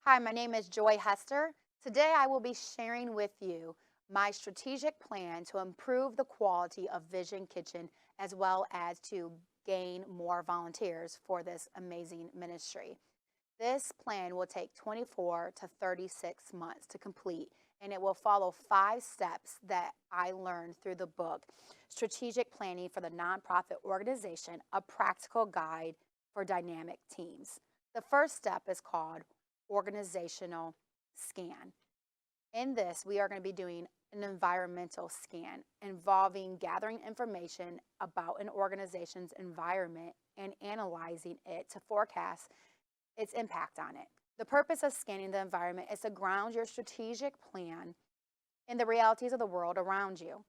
Hi, my name is Joy Hester. Today I will be sharing with you my strategic plan to improve the quality of Vision Kitchen as well as to gain more volunteers for this amazing ministry. This plan will take 24 to 36 months to complete, and it will follow 5 steps that I learned through the book Strategic Planning for the Nonprofit Organization, a Practical Guide for Dynamic Teams. The first step is called Organizational Scan. In this, we are going to be doing an environmental scan involving gathering information about an organization's environment and analyzing it to forecast its impact on it. The purpose of scanning the environment is to ground your strategic plan in the realities of the world around you.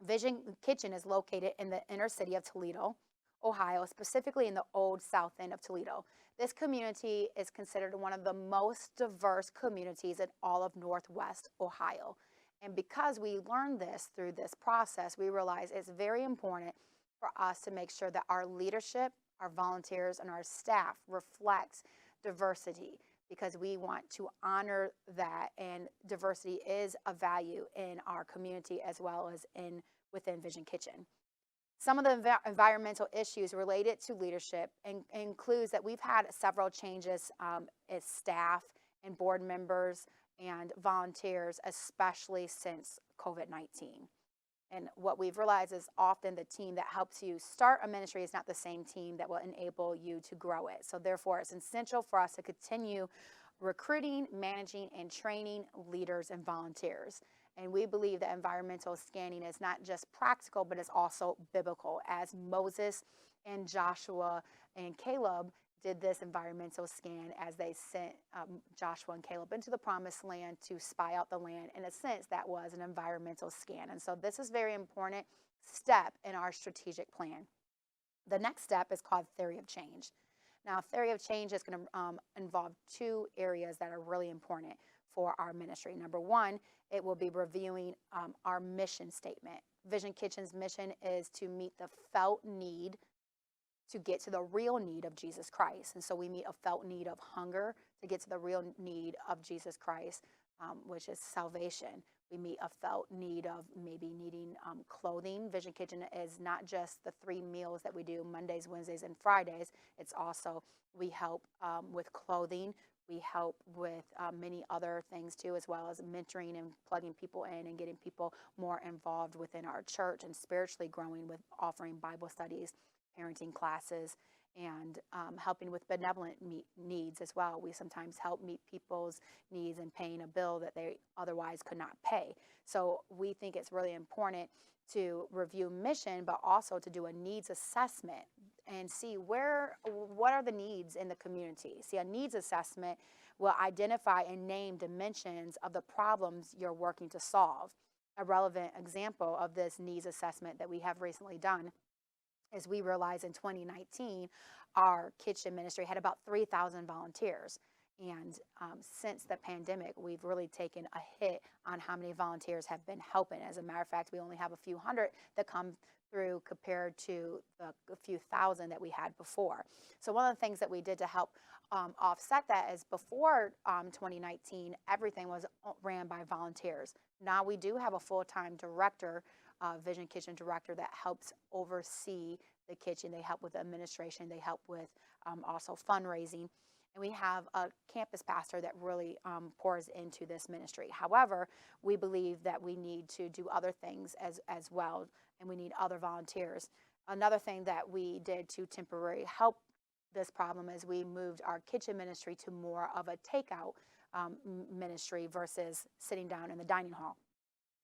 Vision Kitchen is located in the inner city of Toledo, Ohio, specifically in the old south end of Toledo. This community is considered one of the most diverse communities in all of Northwest Ohio. And because we learned this through this process, we realize it's very important for us to make sure that our leadership, our volunteers, and our staff reflects diversity because we want to honor that, and diversity is a value in our community as well as within Vision Kitchen. Some of the environmental issues related to leadership includes that we've had several changes as staff and board members and volunteers, especially since COVID-19. And what we've realized is often the team that helps you start a ministry is not the same team that will enable you to grow it. So therefore, it's essential for us to continue recruiting, managing, and training leaders and volunteers. And we believe that environmental scanning is not just practical, but it's also biblical, as Moses and Joshua and Caleb did this environmental scan as they sent Joshua and Caleb into the promised land to spy out the land. In a sense, that was an environmental scan. And so this is a very important step in our strategic plan. The next step is called theory of change. Now, theory of change is going to involve 2 areas that are really important for our ministry. Number one, it will be reviewing our mission statement. Vision Kitchen's mission is to meet the felt need to get to the real need of Jesus Christ. And so we meet a felt need of hunger to get to the real need of Jesus Christ, which is salvation. We meet a felt need of maybe needing clothing. Vision Kitchen is not just the 3 meals that we do Mondays, Wednesdays, and Fridays. It's also we help with clothing. We help with many other things too, as well as mentoring and plugging people in and getting people more involved within our church and spiritually growing with offering Bible studies, parenting classes, and helping with benevolent needs as well. We sometimes help meet people's needs in paying a bill that they otherwise could not pay. So we think it's really important to review mission, but also to do a needs assessment and see what are the needs in the community. See, a needs assessment will identify and name dimensions of the problems you're working to solve. A relevant example of this needs assessment that we have recently done is we realized in 2019, our kitchen ministry had about 3,000 volunteers. And since the pandemic, we've really taken a hit on how many volunteers have been helping. As a matter of fact, we only have a few hundred that come through compared to the few thousand that we had before. So one of the things that we did to help offset that is before 2019, everything was ran by volunteers. Now we do have a full-time director, Vision Kitchen director, that helps oversee the kitchen. They help with administration. They help with also fundraising. And we have a campus pastor that really pours into this ministry. However, we believe that we need to do other things as well, and we need other volunteers. Another thing that we did to temporarily help this problem is we moved our kitchen ministry to more of a takeout ministry versus sitting down in the dining hall.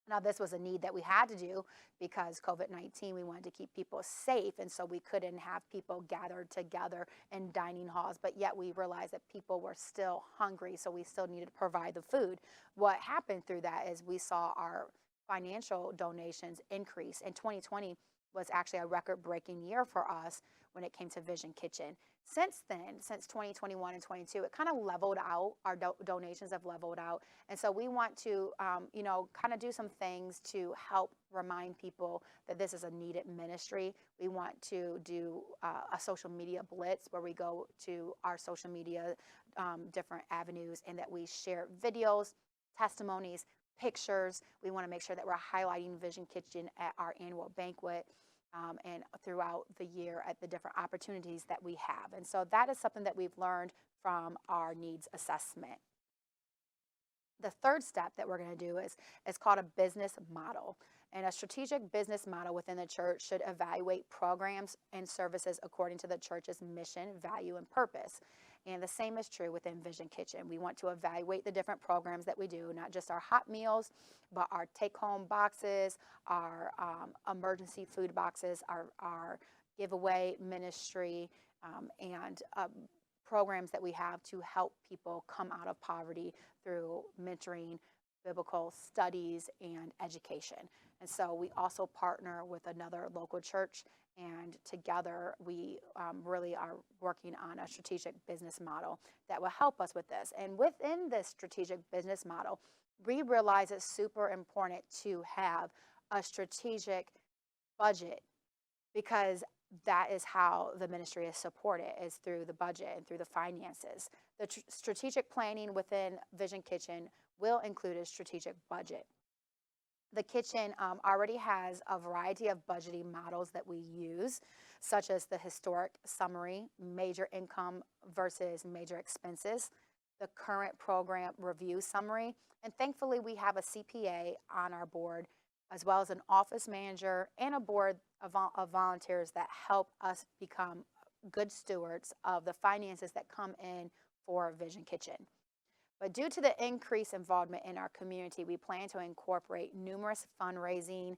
Now, this was a need that we had to do because COVID-19, we wanted to keep people safe, and so we couldn't have people gathered together in dining halls, but yet we realized that people were still hungry, so we still needed to provide the food. What happened through that is we saw our financial donations increase. In 2020, was actually a record-breaking year for us when it came to Vision Kitchen. Since then, since 2021 and 22, it kind of leveled out. Our donations have leveled out. And so we want to, kind of do some things to help remind people that this is a needed ministry. We want to do a social media blitz where we go to our social media, different avenues, and that we share videos, testimonies, pictures. We want to make sure that we're highlighting Vision Kitchen at our annual banquet, and throughout the year at the different opportunities that we have. And so that is something that we've learned from our needs assessment. The third step that we're going to do is called a business model. And a strategic business model within the church should evaluate programs and services according to the church's mission, value, and purpose. And the same is true within Vision Kitchen. We want to evaluate the different programs that we do, not just our hot meals, but our take-home boxes, our emergency food boxes, our giveaway ministry, and programs that we have to help people come out of poverty through mentoring, biblical studies, and education. And so we also partner with another local church, and together we really are working on a strategic business model that will help us with this. And within this strategic business model, we realize it's super important to have a strategic budget, because that is how the ministry is supported, is through the budget and through the finances. The strategic planning within Vision Kitchen will include a strategic budget. The kitchen already has a variety of budgeting models that we use, such as the historic summary, major income versus major expenses, the current program review summary, and thankfully we have a CPA on our board, as well as an office manager and a board of volunteers that help us become good stewards of the finances that come in for Vision Kitchen. But due to the increased involvement in our community, we plan to incorporate numerous fundraising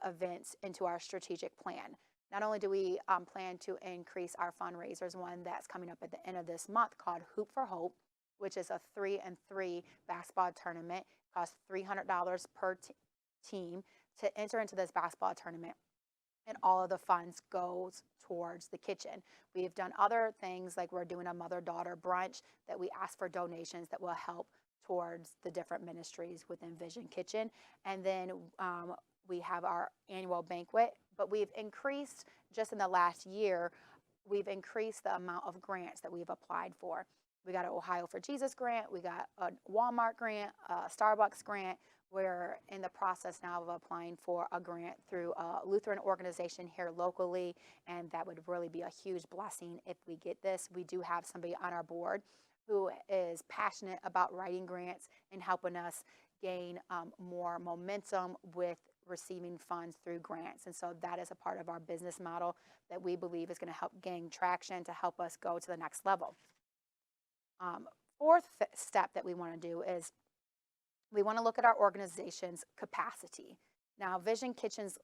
events into our strategic plan. Not only do we plan to increase our fundraisers, one that's coming up at the end of this month called Hoop for Hope, which is a 3-and-3 basketball tournament. It costs $300 per team to enter into this basketball tournament, and all of the funds goes towards the kitchen. We've done other things, like we're doing a mother-daughter brunch that we ask for donations that will help towards the different ministries within Vision Kitchen. And then we have our annual banquet, but we've increased, just in the last year, we've increased the amount of grants that we've applied for. We got an Ohio for Jesus grant, we got a Walmart grant, a Starbucks grant. We're in the process now of applying for a grant through a Lutheran organization here locally, and that would really be a huge blessing if we get this. We do have somebody on our board who is passionate about writing grants and helping us gain more momentum with receiving funds through grants. And so that is a part of our business model that we believe is going to help gain traction to help us go to the next level. Fourth step that we want to do is we want to look at our organization's capacity. Now, Vision Kitchen's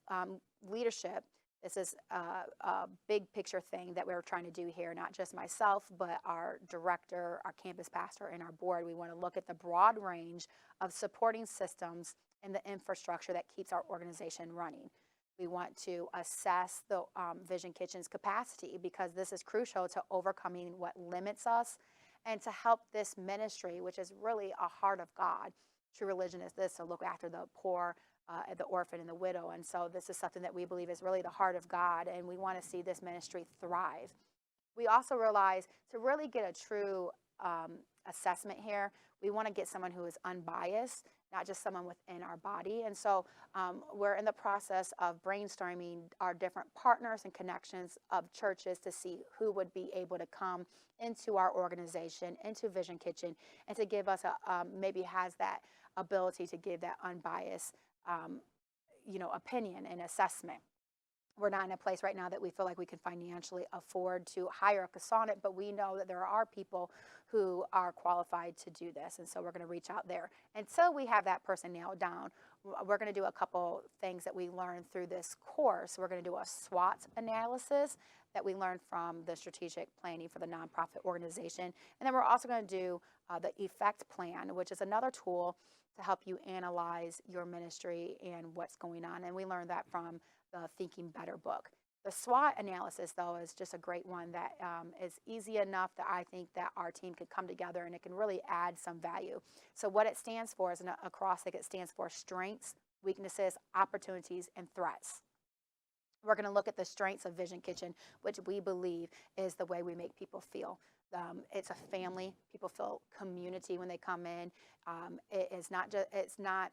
leadership, this is a big picture thing that we're trying to do here, not just myself, but our director, our campus pastor, and our board. We want to look at the broad range of supporting systems and the infrastructure that keeps our organization running. We want to assess the Vision Kitchen's capacity, because this is crucial to overcoming what limits us and to help this ministry, which is really a heart of God. True religion is this, to look after the poor, the orphan, and the widow. And so this is something that we believe is really the heart of God, and we want to see this ministry thrive. We also realize, to really get a true assessment here, we want to get someone who is unbiased, not just someone within our body. And so we're in the process of brainstorming our different partners and connections of churches to see who would be able to come into our organization, into Vision Kitchen, and to give us maybe has that ability to give that unbiased opinion and assessment. We're not in a place right now that we feel like we can financially afford to hire a consultant, but we know that there are people who are qualified to do this. And so we're going to reach out there. Until we have that person nailed down, we're going to do a couple things that we learned through this course. We're going to do a SWOT analysis that we learned from the strategic planning for the nonprofit organization. And then we're also going to do the effect plan, which is another tool to help you analyze your ministry and what's going on. And we learned that from the Thinking Better book. The SWOT analysis, though, is just a great one that is easy enough that I think that our team could come together and it can really add some value. So what it stands for is an acrostic. It stands for strengths, weaknesses, opportunities, and threats. We're going to look at the strengths of Vision Kitchen, which we believe is the way we make people feel. It's a family. People feel community when they come in. It is not just. It's not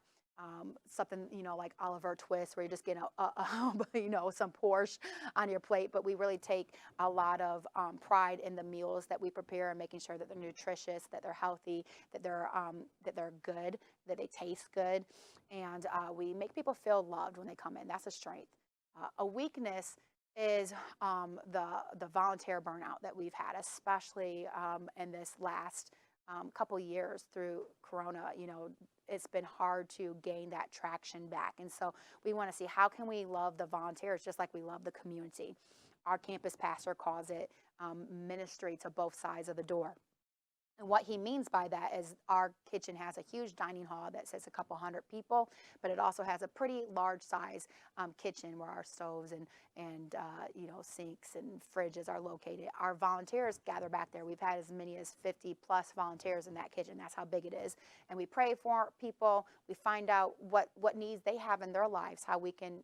something like Oliver Twist where you just get some Porsche on your plate. But we really take a lot of pride in the meals that we prepare and making sure that they're nutritious, that they're healthy, that they're good, that they taste good, and we make people feel loved when they come in. That's a strength. A weakness is the volunteer burnout that we've had, especially in this last couple years through Corona. It's been hard to gain that traction back. And so we want to see how can we love the volunteers just like we love the community. Our campus pastor calls it ministry to both sides of the door. And what he means by that is our kitchen has a huge dining hall that sits a couple hundred people, but it also has a pretty large size kitchen where our stoves and sinks and fridges are located. Our volunteers gather back there. We've had as many as 50 plus volunteers in that kitchen. That's how big it is. And we pray for people. We find out what needs they have in their lives, how we can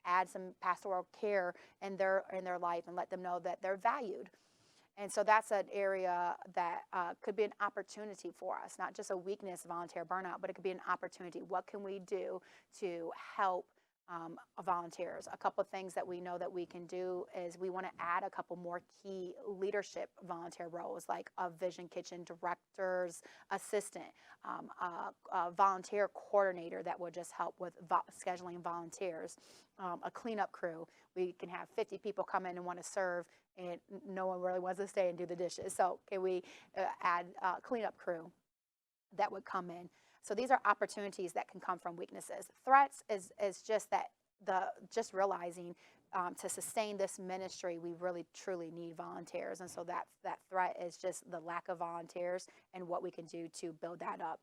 add some pastoral care in their life and let them know that they're valued. And so that's an area that could be an opportunity for us, not just a weakness, volunteer burnout, but it could be an opportunity. What can we do to help volunteers? A couple of things that we know that we can do is we want to add a couple more key leadership volunteer roles, like a Vision Kitchen director's assistant, a volunteer coordinator that will just help with scheduling volunteers, a cleanup crew. We can have 50 people come in and want to serve, and no one really wants to stay and do the dishes. So can we add a cleanup crew that would come in? So these are opportunities that can come from weaknesses. Threats is just that just realizing to sustain this ministry, we really truly need volunteers. And so that threat is just the lack of volunteers and what we can do to build that up.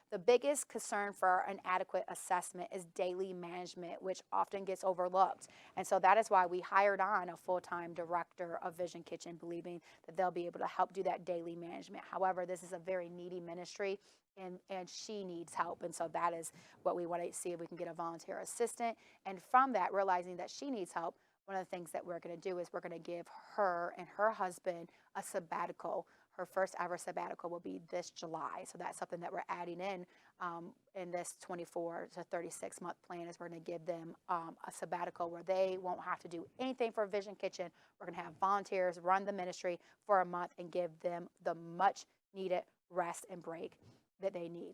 The biggest concern for an adequate assessment is daily management, which often gets overlooked. And so that is why we hired on a full-time director of Vision Kitchen, believing that they'll be able to help do that daily management. However, this is a very needy ministry, and she needs help. And so that is what we want to see if we can get a volunteer assistant. And from that, realizing that she needs help, one of the things that we're going to do is we're going to give her and her husband a sabbatical. Her first ever sabbatical will be this July. So that's something that we're adding in this 24 to 36 month plan is we're going to give them a sabbatical where they won't have to do anything for Vision Kitchen. We're going to have volunteers run the ministry for a month and give them the much needed rest and break that they need.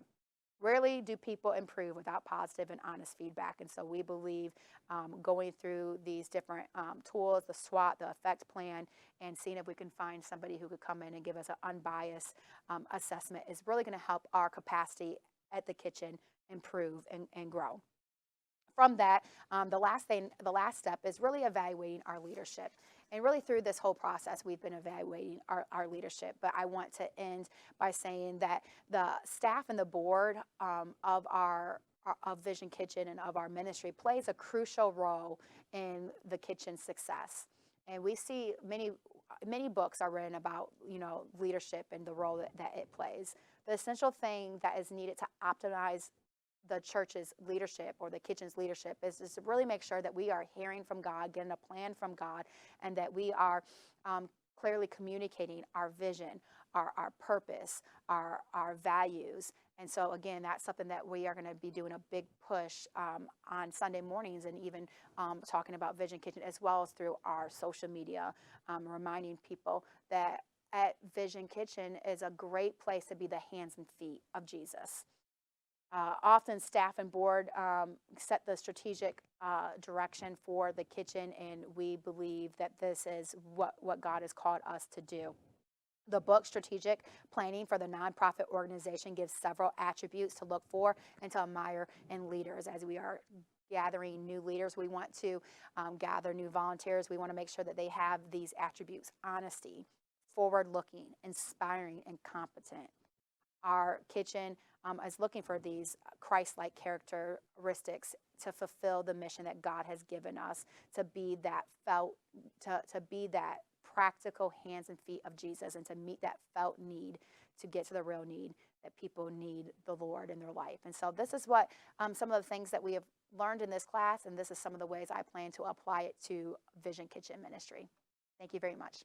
Rarely do people improve without positive and honest feedback. And so we believe going through these different tools, the SWOT, the effect plan, and seeing if we can find somebody who could come in and give us an unbiased assessment is really going to help our capacity at the kitchen improve and grow. From that, the last step is really evaluating our leadership. And really through this whole process, we've been evaluating our leadership. But I want to end by saying that the staff and the board of Vision Kitchen and of our ministry plays a crucial role in the kitchen's success. And we see many books are written about leadership and the role that it plays. The essential thing that is needed to optimize the church's leadership or the kitchen's leadership is to really make sure that we are hearing from God, getting a plan from God, and that we are clearly communicating our vision, our purpose, our values. And so again, that's something that we are going to be doing a big push on Sunday mornings, and even talking about Vision Kitchen as well as through our social media, reminding people that at Vision Kitchen is a great place to be the hands and feet of Jesus. Often staff and board set the strategic direction for the kitchen, and we believe that this is what God has called us to do. The book Strategic Planning for the Nonprofit Organization gives several attributes to look for and to admire in leaders. As we are gathering new leaders, we want to gather new volunteers. We want to make sure that they have these attributes: honesty, forward-looking, inspiring, and competent. Our kitchen is looking for these Christ-like characteristics to fulfill the mission that God has given us, to be that felt, to be that practical hands and feet of Jesus, and to meet that felt need, to get to the real need that people need the Lord in their life. And so this is what some of the things that we have learned in this class, and this is some of the ways I plan to apply it to Vision Kitchen ministry. Thank you very much.